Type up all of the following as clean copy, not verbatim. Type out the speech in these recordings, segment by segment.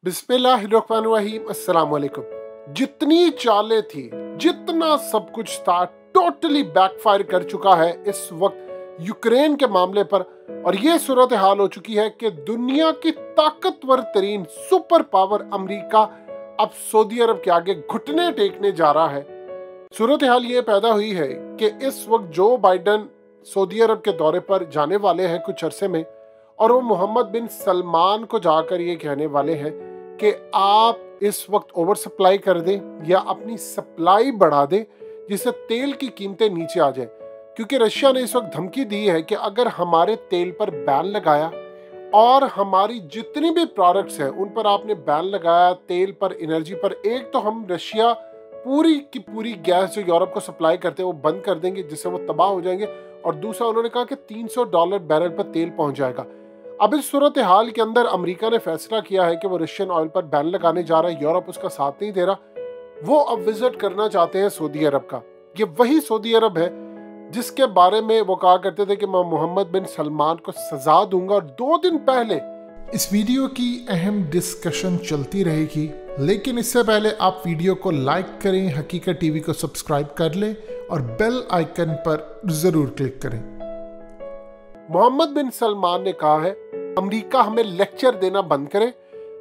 बिस्मिल्लाहिर्रहमानिर्रहीम, अस्सलाम वालेकुम। जितनी चालें थी, जितना सब कुछ था, टोटली बैकफायर कर चुका है इस वक्त यूक्रेन के मामले पर। और ये सूरत हाल हो चुकी है कि दुनिया की ताकतवर तरीन सुपर पावर अमेरिका अब सऊदी अरब के आगे घुटने टेकने जा रहा है। सूरत हाल ये पैदा हुई है कि इस वक्त जो बाइडन सऊदी अरब के दौरे पर जाने वाले हैं कुछ अरसे में, और वो मोहम्मद बिन सलमान को जाकर ये कहने वाले हैं कि आप इस वक्त ओवर सप्लाई कर दें या अपनी सप्लाई बढ़ा दें जिससे तेल की कीमतें नीचे आ जाए। क्योंकि रशिया ने इस वक्त धमकी दी है कि अगर हमारे तेल पर बैन लगाया और हमारी जितनी भी प्रोडक्ट्स हैं उन पर आपने बैन लगाया, तेल पर, एनर्जी पर, एक तो हम रशिया पूरी की पूरी गैस जो यूरोप को सप्लाई करते हैं वो बंद कर देंगे जिससे वो तबाह हो जाएंगे, और दूसरा उन्होंने कहा कि $300 बैरल पर तेल पहुंच जाएगा। अब इस सूरत हाल के अंदर अमेरिका ने फैसला किया है कि वो रशियन ऑयल पर बैन लगाने जा रहा है। यूरोप उसका साथ नहीं दे रहा। वो अब विजिट करना चाहते हैं सऊदी अरब का। ये वही सऊदी अरब है जिसके बारे में वो कहा करते थे कि मैं मोहम्मद बिन सलमान को सजा दूंगा। और 2 दिन पहले इस वीडियो की अहम डिस्कशन चलती रहेगी, लेकिन इससे पहले आप वीडियो को लाइक करें, हकीकत टीवी को सब्सक्राइब कर लें और बेल आइकन पर जरूर क्लिक करें। मोहम्मद बिन सलमान ने कहा है अमेरिका हमें लेक्चर देना बंद करे,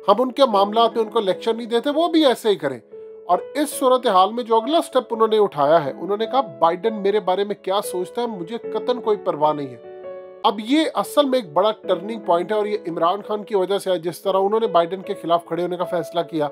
हम उनके मामला में उनको लेक्चर नहीं देते, वो भी ऐसे ही करें। और इस सूरत हाल में जो अगला स्टेप उन्होंने उठाया है, उन्होंने कहा बाइडन मेरे बारे में क्या सोचता है मुझे कतन कोई परवाह नहीं है। अब ये असल में एक बड़ा टर्निंग पॉइंट है और ये इमरान खान की वजह से है, जिस तरह उन्होंने बाइडन के खिलाफ खड़े होने का फैसला किया।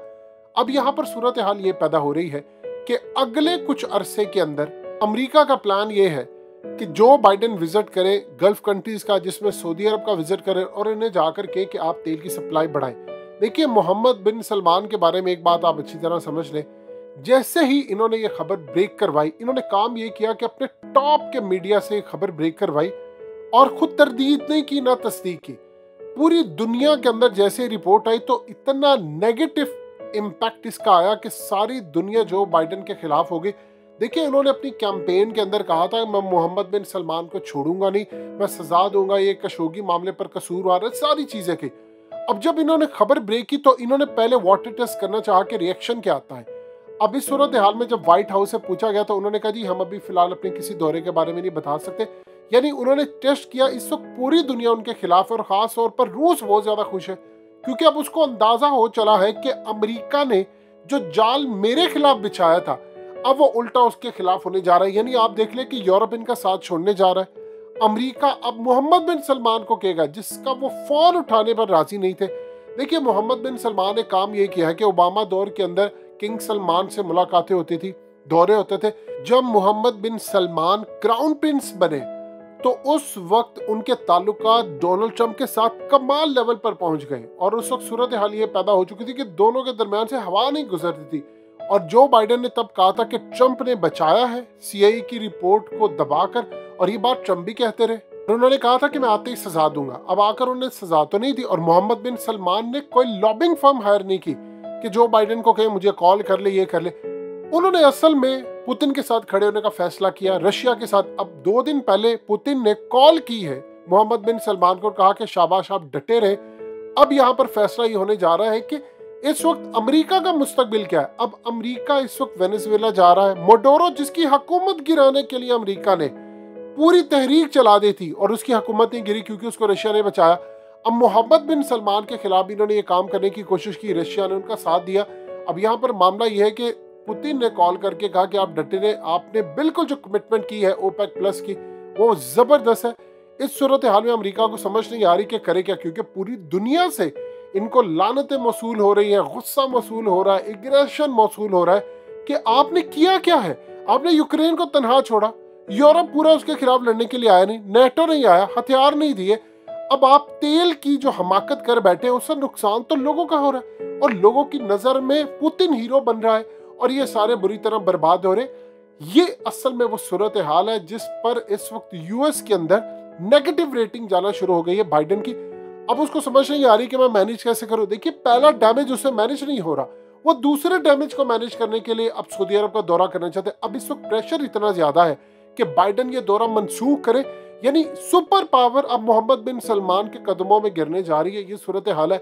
अब यहाँ पर सूरत हाल ये पैदा हो रही है कि अगले कुछ अरसे के अंदर अमेरिका का प्लान ये है कि जो बाइडन विजिट करे गल्फ कंट्रीज का, जिसमें सऊदी अरब का विजिट करे और इन्हें जाकर के कि आप तेल की सप्लाई बढ़ाएं। देखिए, मोहम्मद बिन सलमान के बारे में एक बात आप अच्छी तरह समझ लें। जैसे ही इन्होंने ये खबर ब्रेक करवाई, इन्होंने काम ये किया कि अपने टॉप के मीडिया से खबर ब्रेक करवाई और खुद तरदीद नहीं की ना तस्दीक की। पूरी दुनिया के अंदर जैसे रिपोर्ट आई तो इतना नेगेटिव इम्पैक्ट इसका आया कि सारी दुनिया जो बाइडन के खिलाफ हो गई। देखिए, उन्होंने अपनी कैंपेन के अंदर कहा था मैं मोहम्मद बिन सलमान को छोड़ूंगा नहीं, मैं सजा दूंगा, ये कशोगी मामले पर कसूरवार है, सारी चीजें की। अब जब इन्होंने खबर ब्रेक की तो इन्होंने पहले वाटर टेस्ट करना चाहा कि रिएक्शन क्या आता है। अब इस सूरत हाल में जब व्हाइट हाउस से पूछा गया तो उन्होंने कहा जी हम अभी फिलहाल अपने किसी दौरे के बारे में नहीं बता सकते। यानी उन्होंने टेस्ट किया। इस वक्त पूरी दुनिया उनके खिलाफ है और खास तौर पर रूस बहुत ज्यादा खुश है, क्योंकि अब उसको अंदाजा हो चला है कि अमेरिका ने जो जाल मेरे खिलाफ बिछाया था अब वो उल्टा उसके खिलाफ होने जा रहा है। यानी आप देख ले कि यूरोप इनका साथ छोड़ने जा रहा है। अमेरिका अब मोहम्मद बिन सलमान को कहेगा जिसका वो फोन उठाने पर राजी नहीं थे। देखिए, मोहम्मद बिन सलमान ने काम ये किया है कि ओबामा दौर के अंदर किंग सलमान से मुलाकातें होती थी, दौरे होते थे। जब मोहम्मद बिन सलमान क्राउन प्रिंस बने तो उस वक्त उनके ताल्लुकात डोनाल्ड ट्रंप के साथ कमाल लेवल पर पहुंच गए और उस वक्त सूरत हाल ये पैदा हो चुकी थी कि दोनों के दरमियान से हवा नहीं गुजरती थी। और जो बाइडन ने तब कहा था कि ट्रंप ने बचाया है सीआईए की रिपोर्ट को दबाकर, और ये बात ट्रंप भी कहते रहे। उन्होंने कहा था कि मैं आते ही सजा दूंगा। अब आकर उन्हें सजा तो नहीं दी और मोहम्मद बिन सलमान ने कोई लॉबिंग फर्म हायर नहीं की कि जो बाइडन को कहे मुझे कॉल कर ले, ये कर ले। उन्होंने असल में पुतिन के साथ खड़े होने का फैसला किया, रशिया के साथ। अब 2 दिन पहले पुतिन ने कॉल की है मोहम्मद बिन सलमान को, कहा कि शाबाश आप डटे रहे। अब यहाँ पर फैसला ये होने जा रहा है कि इस वक्त अमेरिका का मुस्तकबिल क्या है। अब अमेरिका इस वक्त वेनेजुएला जा रहा है। मोडोरो जिसकी हुकूमत गिराने के लिए अमेरिका ने पूरी तहरीक चला दी थी और उसकी हुकूमत नहीं गिरी क्योंकि उसको रशिया ने बचाया। अब मोहम्मद बिन सलमान के खिलाफ इन्होंने ये काम करने की कोशिश की, रशिया ने उनका साथ दिया। अब यहाँ पर मामला यह है कि पुतिन ने कॉल करके कहा कि आप डटे रहे, आपने बिल्कुल जो कमिटमेंट की है ओपेक प्लस की वो जबरदस्त है। इस सूरत हाल में अमेरिका को समझ नहीं आ रही कि करे क्या, क्योंकि पूरी दुनिया से इनको लानतें मौसूल हो रही हैं, गुस्सा मौसूल हो रहा है, एग्रेशन मौसूल हो रहा है कि आपने किया क्या है। आपने यूक्रेन को तनहा छोड़ा, यूरोप पूरा उसके खिलाफ लड़ने के लिए आया नहीं, नेटो नहीं आया, हथियार नहीं दिए। अब आप तेल की जो हमाकत कर बैठे हैं उससे नुकसान तो लोगों का हो रहा है और लोगों की नजर में पुतिन हीरो बन रहा है और ये सारे बुरी तरह बर्बाद हो रहे। ये असल में वो सूरत हाल है जिस पर इस वक्त यूएस के अंदर नेगेटिव रेटिंग जाना शुरू हो गई है बाइडन की। अब उसको समझ नहीं आ रही कि मैं मैनेज कैसे करूं। देखिए, पहला डैमेज उसे मैनेज नहीं हो रहा, वो दूसरे डैमेज को मैनेज करने के लिए अब सऊदी अरब का दौरा करना चाहते हैं। अब इस वक्त प्रेशर इतना ज्यादा है कि बाइडन ये दौरा मनसूख करे। यानी सुपर पावर अब मोहम्मद बिन सलमान के कदमों में गिरने जा रही है। ये सूरत हाल है।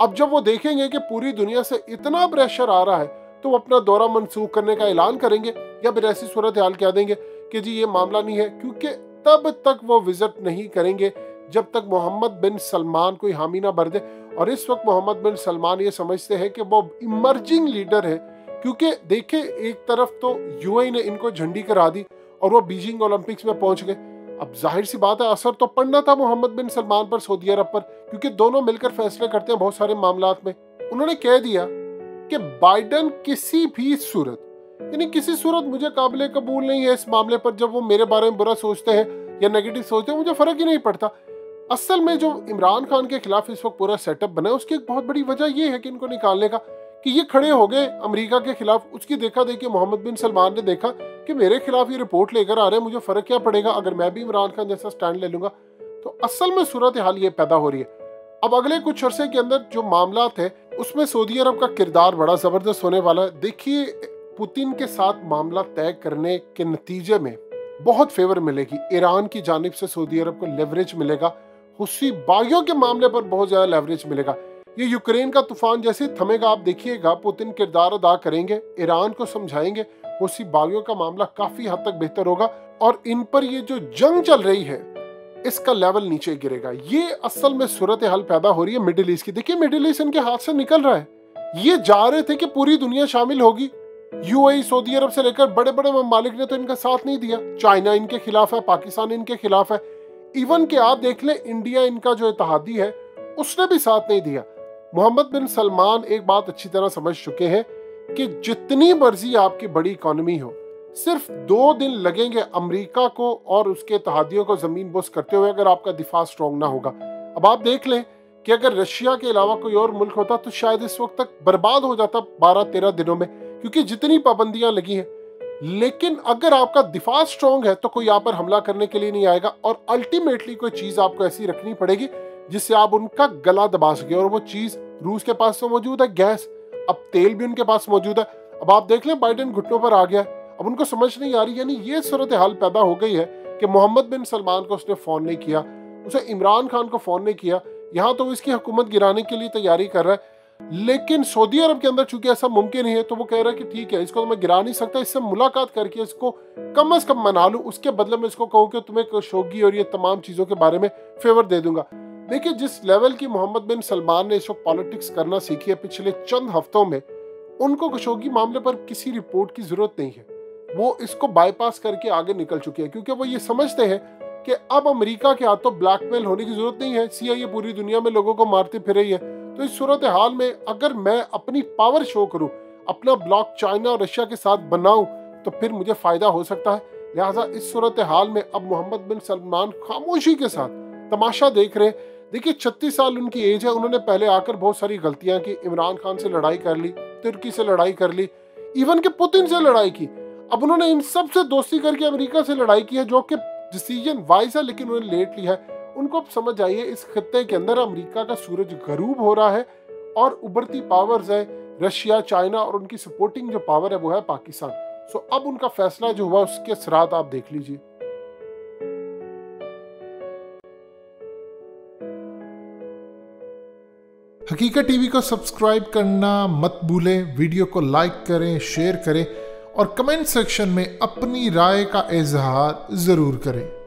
अब जब वो देखेंगे कि पूरी दुनिया से इतना प्रेशर आ रहा है तो वो अपना दौरा मनसूख करने का ऐलान करेंगे या फिर ऐसी सूरत हाल कह देंगे कि जी ये मामला नहीं है, क्योंकि तब तक वो विजिट नहीं करेंगे जब तक मोहम्मद बिन सलमान कोई हामी ना भर दे। और इस वक्त मोहम्मद बिन सलमान ये समझते हैं कि वो इमर्जिंग लीडर है, क्योंकि देखे एक तरफ तो यूएई ने इनको झंडी करा दी और वो बीजिंग ओलंपिक्स में पहुंच गए। अब जाहिर सी बात है असर तो पड़ना था मोहम्मद बिन सलमान पर, सऊदी अरब पर, क्योंकि दोनों मिलकर फैसले करते हैं बहुत सारे मामलात में। उन्होंने कह दिया कि बाइडन किसी भी सूरत, यानी किसी सूरत मुझे काबिल कबूल नहीं है इस मामले पर। जब वो मेरे बारे में बुरा सोचते हैं या नेगेटिव सोचते हैं मुझे फर्क ही नहीं पड़ता। असल में जो इमरान खान के खिलाफ इस वक्त पूरा सेटअप बना है उसकी एक बहुत बड़ी वजह यह है कि इनको निकालने का, कि ये खड़े हो गए अमेरिका के खिलाफ। उसकी देखा देखी मोहम्मद बिन सलमान ने देखा कि मेरे खिलाफ ये रिपोर्ट लेकर आ रहे हैं, मुझे फर्क क्या पड़ेगा अगर मैं भी इमरान खान जैसा स्टैंड ले लूंगा। तो असल में सूरत हाल ये पैदा हो रही है। अब अगले कुछ अरसे के अंदर जो मामला है उसमें सऊदी अरब का किरदार बड़ा जबरदस्त होने वाला है। देखिए पुतिन के साथ मामला तय करने के नतीजे में बहुत फेवर मिलेगी, ईरान की जानिब से सऊदी अरब को लेवरेज मिलेगा, हुसी बागियों के मामले पर बहुत ज्यादा लेवरेज मिलेगा। ये यूक्रेन का तूफान जैसे थमेगा आप देखिएगा, पुतिन किरदार अदा करेंगे, ईरान को समझाएंगे, हुसी बागियों का मामला काफी हद तक बेहतर होगा और इन पर ये जो जंग चल रही है इसका लेवल नीचे गिरेगा। ये असल में सूरत हाल पैदा हो रही है मिडिल ईस्ट की। देखिए मिडिल ईस्ट इनके हाथ से निकल रहा है। ये जा रहे थे कि पूरी दुनिया शामिल होगी, यूएई सऊदी अरब से लेकर बड़े बड़े ममालिक ने तो इनका साथ नहीं दिया। चाइना इनके खिलाफ है, पाकिस्तान इनके खिलाफ है, इवन के आप देख लें इंडिया इनका जो इत्तेहादी है उसने भी साथ नहीं दिया। मोहम्मद बिन सलमान एक बात अच्छी तरह समझ चुके हैं कि जितनी मर्जी आपकी बड़ी इकोनॉमी हो, सिर्फ 2 दिन लगेंगे अमेरिका को और उसके इत्तेहादियों को जमीन बोस करते हुए अगर आपका दिफा स्ट्रॉन्ग ना होगा। अब आप देख लें कि अगर रशिया के अलावा कोई और मुल्क होता तो शायद इस वक्त तक बर्बाद हो जाता 12-13 दिनों में, क्योंकि जितनी पाबंदियां लगी हैं। लेकिन अगर आपका दिफा स्ट्रॉन्ग है तो कोई यहाँ पर हमला करने के लिए नहीं आएगा और अल्टीमेटली कोई चीज आपको ऐसी रखनी पड़ेगी जिससे आप उनका गला दबा सके, और वो चीज रूस के पास तो मौजूद है गैस, अब तेल भी उनके पास मौजूद है। अब आप देख लें बाइडेन घुटनों पर आ गया, अब उनको समझ नहीं आ रही। यानी ये सूरत हाल पैदा हो गई है कि मोहम्मद बिन सलमान को उसने फोन नहीं किया, उसे इमरान खान को फोन नहीं किया, यहाँ तो इसकी हुकूमत गिराने के लिए तैयारी कर रहा है। लेकिन सऊदी अरब के अंदर चूंकि ऐसा मुमकिन नहीं है तो वो कह रहा है कि ठीक है इसको तो मैं गिरा नहीं सकता, इससे मुलाकात करके इसको कम से कम मना लूं, उसके बदले में इसको कहूं कि तुम्हें खशोगी और ये तमाम चीजों के बारे में फेवर दे दूंगा। देखिए जिस लेवल की मोहम्मद बिन सलमान ने इस वक्त पॉलिटिक्स करना सीखी है पिछले चंद हफ्तों में, उनको खशोगी मामले पर किसी रिपोर्ट की जरूरत नहीं है। वो इसको बाईपास करके आगे निकल चुके हैं, क्योंकि वो ये समझते हैं कि अब अमेरिका के हाथों ब्लैकमेल होने की जरूरत नहीं है। सीआईए पूरी दुनिया में लोगों को मारती फिर रही है, तो इस सूरत हाल में अगर मैं अपनी पावर शो करूं, अपना ब्लॉक चाइना और रशिया के साथ बनाऊं, तो फिर मुझे फायदा हो सकता है। लिहाजा इस सूरत हाल में अब मोहम्मद बिन सलमान खामोशी के साथ तमाशा देख रहे। देखिए 36 साल उनकी एज है, उन्होंने पहले आकर बहुत सारी गलतियां की, इमरान खान से लड़ाई कर ली, तुर्की से लड़ाई कर ली, इवन के पुतिन से लड़ाई की। अब उन्होंने इन सब से दोस्ती करके अमेरिका से लड़ाई की है, जो कि डिसीजन वाइज है, लेकिन उन्होंने लेट लिया है। उनको अब समझ आइए इस खत्ते के अंदर अमेरिका का सूरज गरूब हो रहा है और उभरती पावर्स है रशिया, चाइना, और उनकी सपोर्टिंग जो पावर है वो है पाकिस्तान। सो अब उनका फैसला जो हुआ उसके असरात आप देख लीजिए। हकीकत टीवी को सब्सक्राइब करना मत भूलें, वीडियो को लाइक करें, शेयर करें और कमेंट सेक्शन में अपनी राय का इजहार जरूर करें।